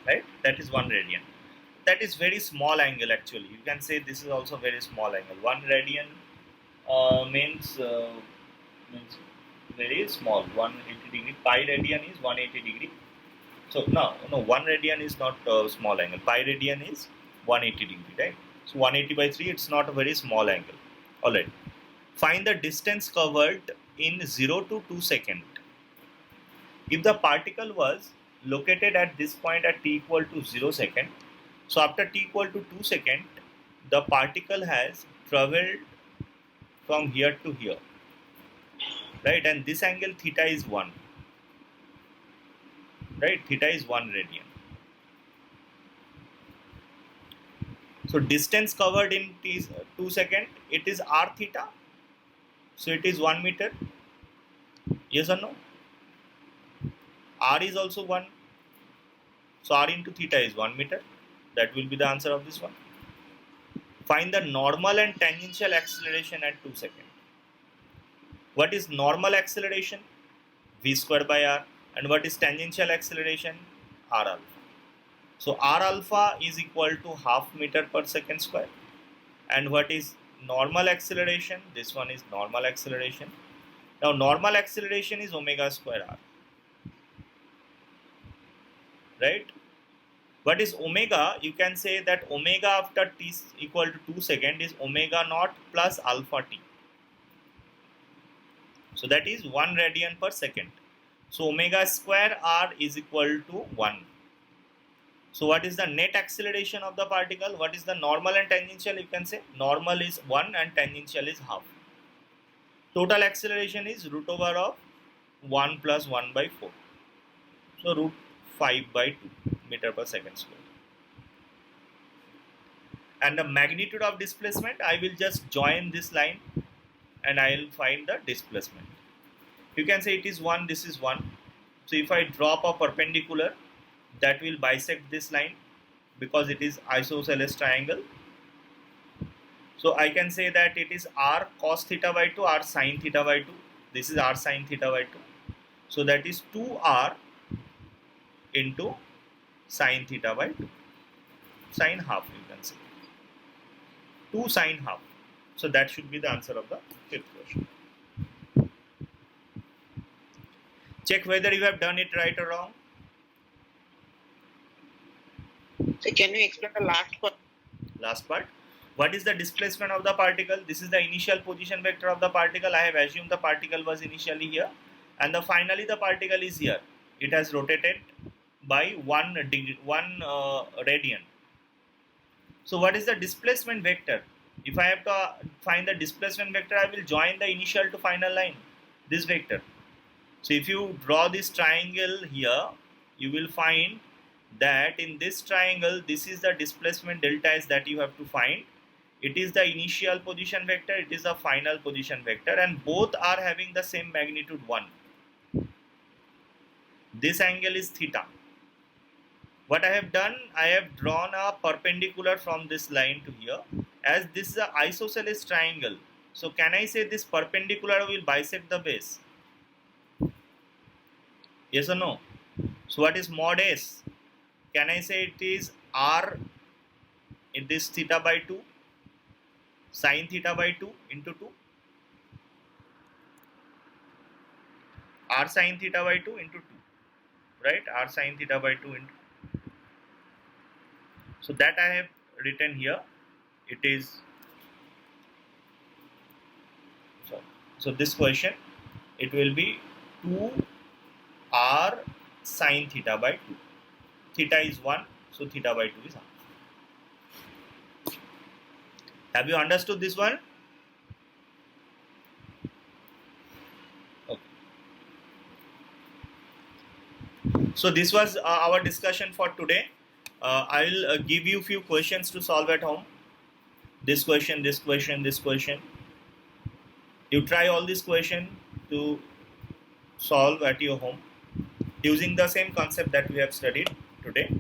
Right? That is 1 radian. That is very small angle actually. You can say this is also very small angle. 1 radian means very small. 180 degree. Pi radian is 180 degree. So no, 1 radian is not small angle. Pi radian is 180 degree, right? So 180 by 3, it's not a very small angle. Alright. Find the distance covered in 0 to 2 seconds. If the particle was located at this point at t equal to 0 second, so after t equal to 2 second, the particle has traveled from here to here, right? And this angle theta is 1, right? Theta is 1 radian. So distance covered in 2 seconds, it is r theta. So it is 1 meter. Yes or no? R is also 1. So R into theta is 1 meter. That will be the answer of this one. Find the normal and tangential acceleration at 2 seconds. What is normal acceleration? V square by R. And what is tangential acceleration? R alpha. So R alpha is equal to half meter per second square. And what is normal acceleration? This one is normal acceleration. Now normal acceleration is omega square R. Right? What is omega? You can say that omega after t equal to 2 seconds is omega naught plus alpha t. So that is 1 radian per second. So omega square R is equal to 1. So what is the net acceleration of the particle? What is the normal and tangential? You can say normal is 1 and tangential is half. Total acceleration is root over of 1 plus 1 by 4. So root 5 by 2 meter per second square. And the magnitude of displacement, I will just join this line and I will find the displacement. You can say it is 1, this is 1. So if I drop a perpendicular, that will bisect this line because it is isosceles triangle. So I can say that it is r cos theta by 2, r sin theta by 2. This is r sin theta by 2. So that is 2r into sin theta by 2. Sin half, you can say. 2 sin half. So that should be the answer of the fifth question. Check whether you have done it right or wrong. So can you explain the last part? Last part. What is the displacement of the particle? This is the initial position vector of the particle. I have assumed the particle was initially here, and finally the particle is here. It has rotated by 1 radian. So what is the displacement vector? If I have to find the displacement vector, I will join the initial to final line, this vector. So if you draw this triangle here, you will find that in this triangle, this is the displacement delta S that you have to find. It is the initial position vector, it is the final position vector, and both are having the same magnitude 1. This angle is theta. What I have done, I have drawn a perpendicular from this line to here. As this is an isosceles triangle, so can I say this perpendicular will bisect the base? Yes or no? So what is mod S? Can I say it is r in this theta by 2 sin theta by 2 into 2? R sin theta by 2 into 2. Right? R sin theta by 2 into 2. So that I have written here. It is, so this question, it will be 2r sin theta by 2. Theta is 1, so theta by 2 is half. Have you understood this one? Okay. So this was our discussion for today. I'll give you few questions to solve at home. This question, this question, this question. You try all these questions to solve at your home using the same concept that we have studied today.